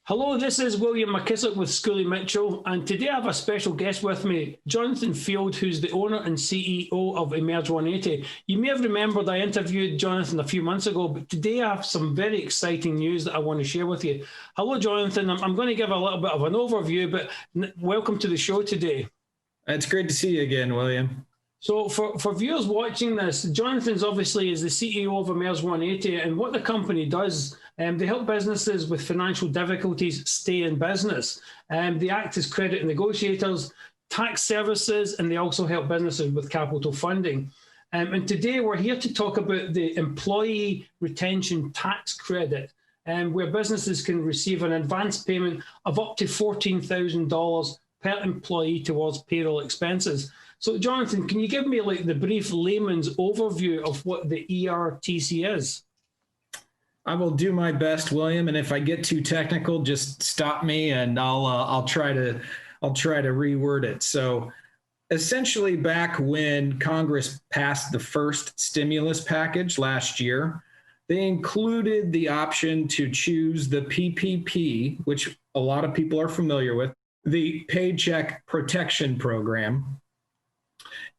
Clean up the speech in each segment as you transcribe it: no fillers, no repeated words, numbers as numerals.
Hello, this is William McKissock with Schooley Mitchell, and today I have a special guest with me, Jonathan Field, who's the owner and CEO of Emerge 180. You may have remembered I interviewed Jonathan a few months ago, but today I have some very exciting news that I want to share with you. Hello, Jonathan. I'm going to give a little bit of an overview, but welcome to the show today. It's great to see you again, William. So for viewers watching this, Jonathan's obviously is the CEO of Emerge 180, and what the company does, they help businesses with financial difficulties stay in business. They act as credit negotiators, tax services, and they also help businesses with capital funding. And today we're here to talk about the employee retention tax credit, where businesses can receive an advance payment of up to $14,000 per employee towards payroll expenses. So, Jonathan, can you give me like the brief layman's overview of what the ERTC is? I will do my best, William, and if I get too technical, just stop me, and I'll try to reword it. So, essentially, back when Congress passed the first stimulus package last year, they included the option to choose the PPP, which a lot of people are familiar with, the Paycheck Protection Program.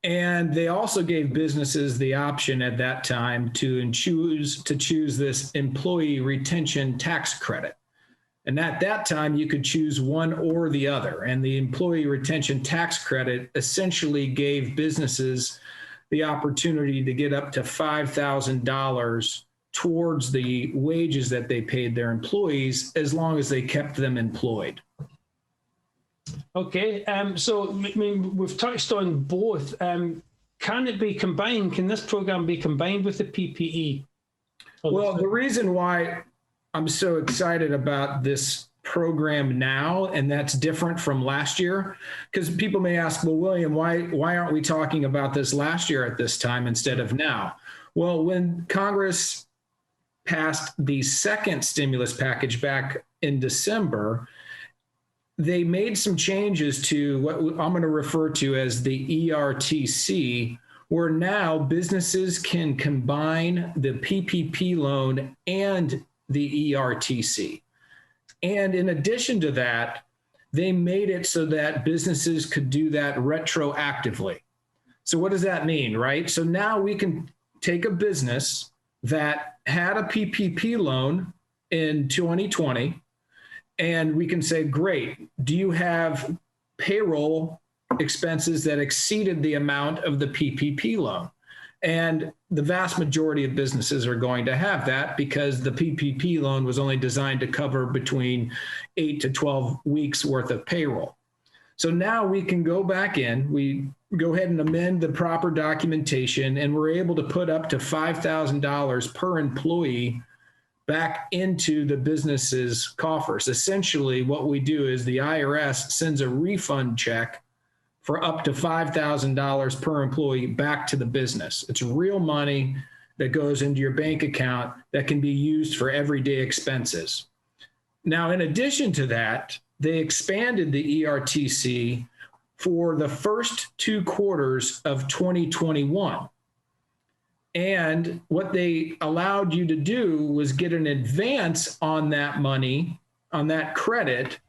And they also gave businesses the option at that time to choose this employee retention tax credit. And at that time, you could choose one or the other. And the employee retention tax credit essentially gave businesses the opportunity to get up to $5,000 towards the wages that they paid their employees, as long as they kept them employed. Okay, so I mean, we've touched on both. Can it be combined? Can this program be combined with the PPE? Well, the reason why I'm so excited about this program now, and that's different from last year, because people may ask, well, William, why aren't we talking about this last year at this time instead of now? Well, when Congress passed the second stimulus package back in December, they made some changes to what I'm going to refer to as the ERTC, where now businesses can combine the PPP loan and the ERTC. And in addition to that, they made it so that businesses could do that retroactively. So what does that mean, right? So now we can take a business that had a PPP loan in 2020, and we can say, great, do you have payroll expenses that exceeded the amount of the PPP loan? And the vast majority of businesses are going to have that, because the PPP loan was only designed to cover between 8 to 12 weeks worth of payroll. So now we can go back in, we go ahead and amend the proper documentation, and we're able to put up to $5,000 per employee back into the business's coffers. Essentially, what we do is the IRS sends a refund check for up to $5,000 per employee back to the business. It's real money that goes into your bank account that can be used for everyday expenses. Now, in addition to that, they expanded the ERTC for the first 2 quarters of 2021. And what they allowed you to do was get an advance on that money, on that credit,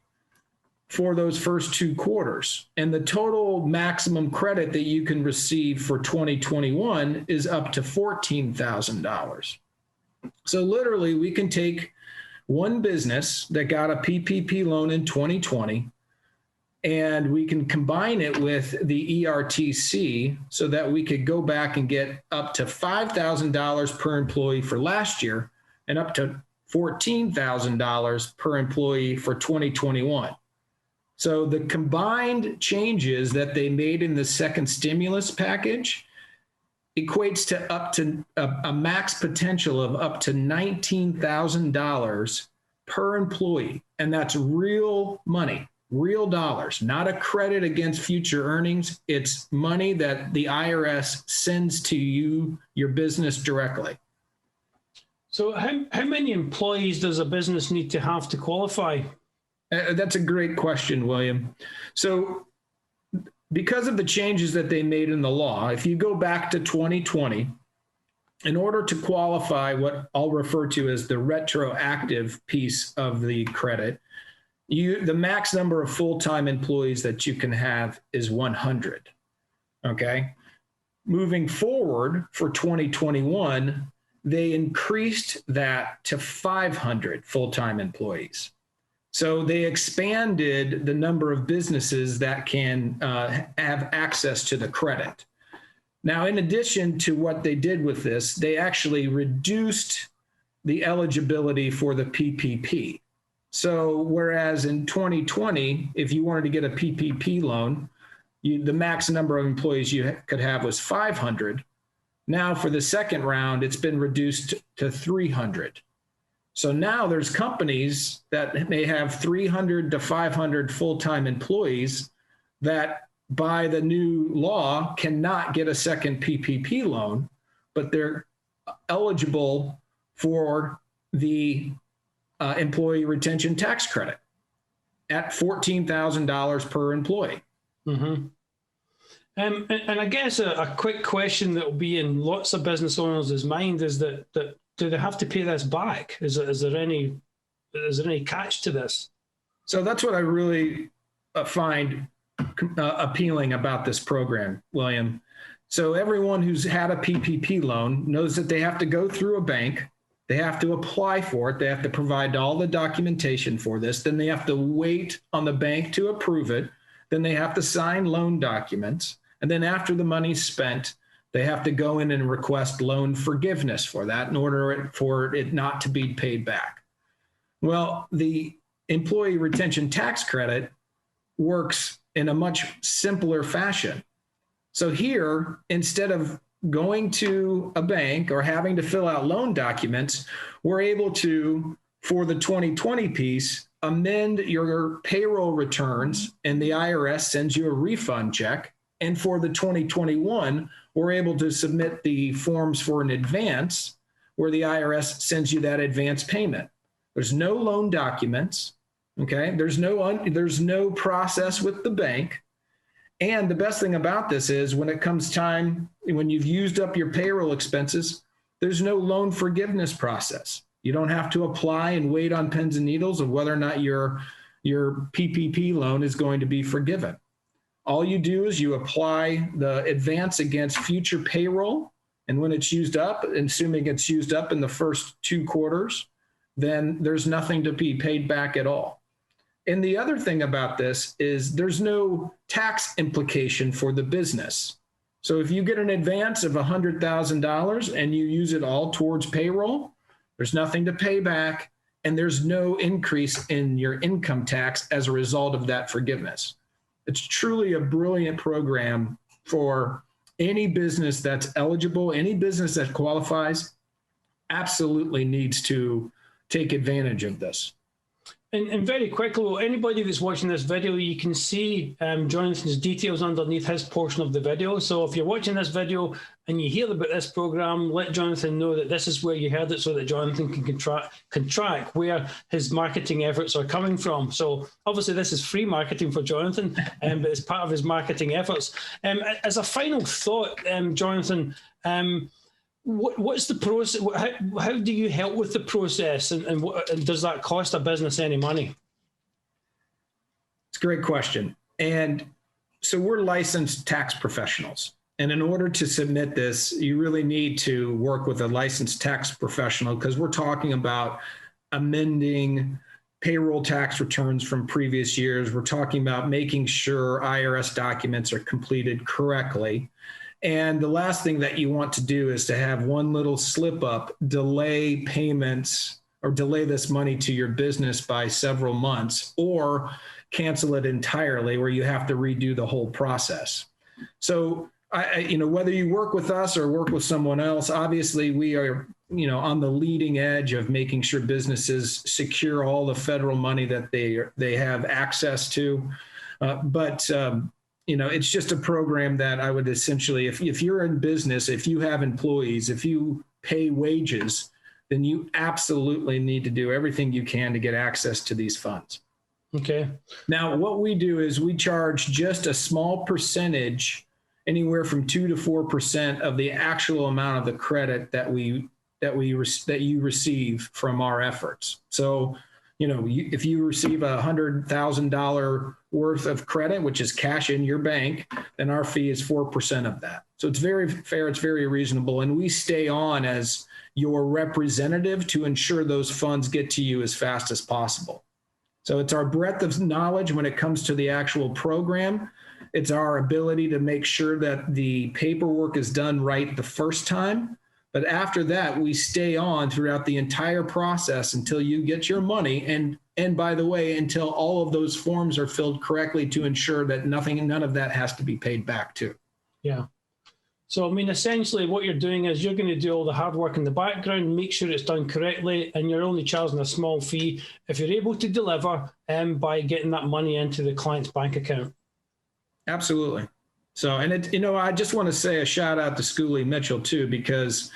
for those first 2 quarters. And the total maximum credit that you can receive for 2021 is up to $14,000. So literally, we can take one business that got a PPP loan in 2020, and we can combine it with the ERTC so that we could go back and get up to $5,000 per employee for last year and up to $14,000 per employee for 2021. So the combined changes that they made in the second stimulus package equates to up to a max potential of up to $19,000 per employee. And that's real money. Real dollars, not a credit against future earnings. It's money that the IRS sends to you, your business, directly. So how many employees does a business need to have to qualify? That's a great question, William. So because of the changes that they made in the law, if you go back to 2020, in order to qualify what I'll refer to as the retroactive piece of the credit, the max number of full-time employees that you can have is 100. Okay. Moving forward for 2021, they increased that to 500 full-time employees. So they expanded the number of businesses that can have access to the credit. Now, in addition to what they did with this, they actually reduced the eligibility for the PPP. So whereas in 2020, if you wanted to get a PPP loan, the max number of employees you could have was 500. Now for the second round, it's been reduced to 300. So now there's companies that may have 300 to 500 full-time employees that by the new law cannot get a second PPP loan, but they're eligible for the employee retention tax credit at $14,000 per employee. Mm-hmm. And I guess a quick question that will be in lots of business owners' mind is that do they have to pay this back? Is there any catch to this? So that's what I really find appealing about this program, William. So everyone who's had a PPP loan knows that they have to go through a bank. They have to apply for it. They have to provide all the documentation for this. Then they have to wait on the bank to approve it. Then they have to sign loan documents. And then after the money's spent, they have to go in and request loan forgiveness for that in order for it not to be paid back. Well, the employee retention tax credit works in a much simpler fashion. So here, instead of going to a bank or having to fill out loan documents, we're able to, for the 2020 piece, amend your payroll returns and the IRS sends you a refund check. And for the 2021, we're able to submit the forms for an advance where the IRS sends you that advance payment. There's no loan documents. Okay. There's no process with the bank. And the best thing about this is when it comes time, when you've used up your payroll expenses, there's no loan forgiveness process. You don't have to apply and wait on pins and needles of whether or not your PPP loan is going to be forgiven. All you do is you apply the advance against future payroll. And when it's used up, assuming it's used up in the first 2 quarters, then there's nothing to be paid back at all. And the other thing about this is there's no tax implication for the business. So if you get an advance of $100,000 and you use it all towards payroll, there's nothing to pay back, and there's no increase in your income tax as a result of that forgiveness. It's truly a brilliant program for any business that's eligible, any business that qualifies absolutely needs to take advantage of this. And very quickly, anybody that's watching this video, you can see Jonathan's details underneath his portion of the video. So if you're watching this video and you hear about this program, let Jonathan know that this is where you heard it so that Jonathan can track where his marketing efforts are coming from. So obviously this is free marketing for Jonathan, but it's part of his marketing efforts. As a final thought, Jonathan, what's the process? How do you help with the process, and does that cost a business any money? It's a great question. And so we're licensed tax professionals. And in order to submit this, you really need to work with a licensed tax professional because we're talking about amending payroll tax returns from previous years. We're talking about making sure IRS documents are completed correctly. And the last thing that you want to do is to have one little slip up, delay payments or delay this money to your business by several months or cancel it entirely where you have to redo the whole process. So, whether you work with us or work with someone else, obviously we are, on the leading edge of making sure businesses secure all the federal money that they have access to. It's just a program that I would essentially, if you're in business, if you have employees, if you pay wages, then you absolutely need to do everything you can to get access to these funds. Okay. Now, what we do is we charge just a small percentage anywhere from 2 to 4% of the actual amount of the credit that you receive from our efforts. So, if you receive $100,000 worth of credit, which is cash in your bank, then our fee is 4% of that. So it's very fair, it's very reasonable, and we stay on as your representative to ensure those funds get to you as fast as possible. So it's our breadth of knowledge when it comes to the actual program. It's our ability to make sure that the paperwork is done right the first time. But after that, we stay on throughout the entire process until you get your money. And by the way, until all of those forms are filled correctly to ensure that none of that has to be paid back to. Yeah. So, I mean, essentially what you're doing is you're going to do all the hard work in the background, make sure it's done correctly, and you're only charging a small fee if you're able to deliver by getting that money into the client's bank account. Absolutely. So, and I just want to say a shout out to Schooley Mitchell too, because,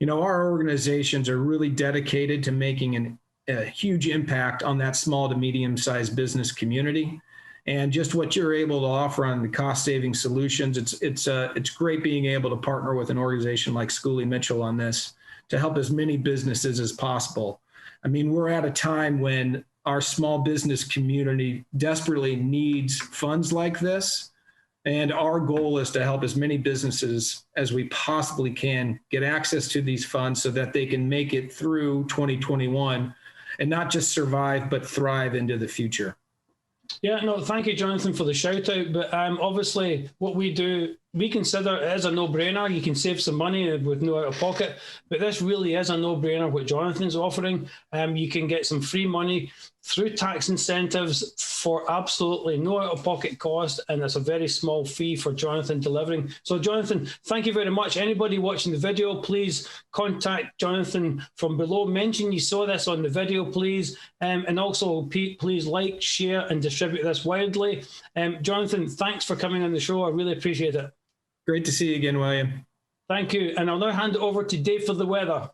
our organizations are really dedicated to making a huge impact on that small to medium-sized business community. And just what you're able to offer on the cost-saving solutions, it's great being able to partner with an organization like Schooley Mitchell on this to help as many businesses as possible. I mean, we're at a time when our small business community desperately needs funds like this. And our goal is to help as many businesses as we possibly can get access to these funds so that they can make it through 2021 and not just survive, but thrive into the future. Yeah, no, thank you, Jonathan, for the shout out. But obviously what we do, we consider it as a no-brainer. You can save some money with no out of pocket, but this really is a no-brainer what Jonathan's offering. You can get some free money through tax incentives for absolutely no out of pocket cost, and it's a very small fee for Jonathan delivering. So Jonathan, thank you very much. Anybody watching the video, please contact Jonathan from below. Mention you saw this on the video, please. And also, please like, share, and distribute this widely. Jonathan, thanks for coming on the show. I really appreciate it. Great to see you again, William. Thank you. And I'll now hand it over to Dave for the weather.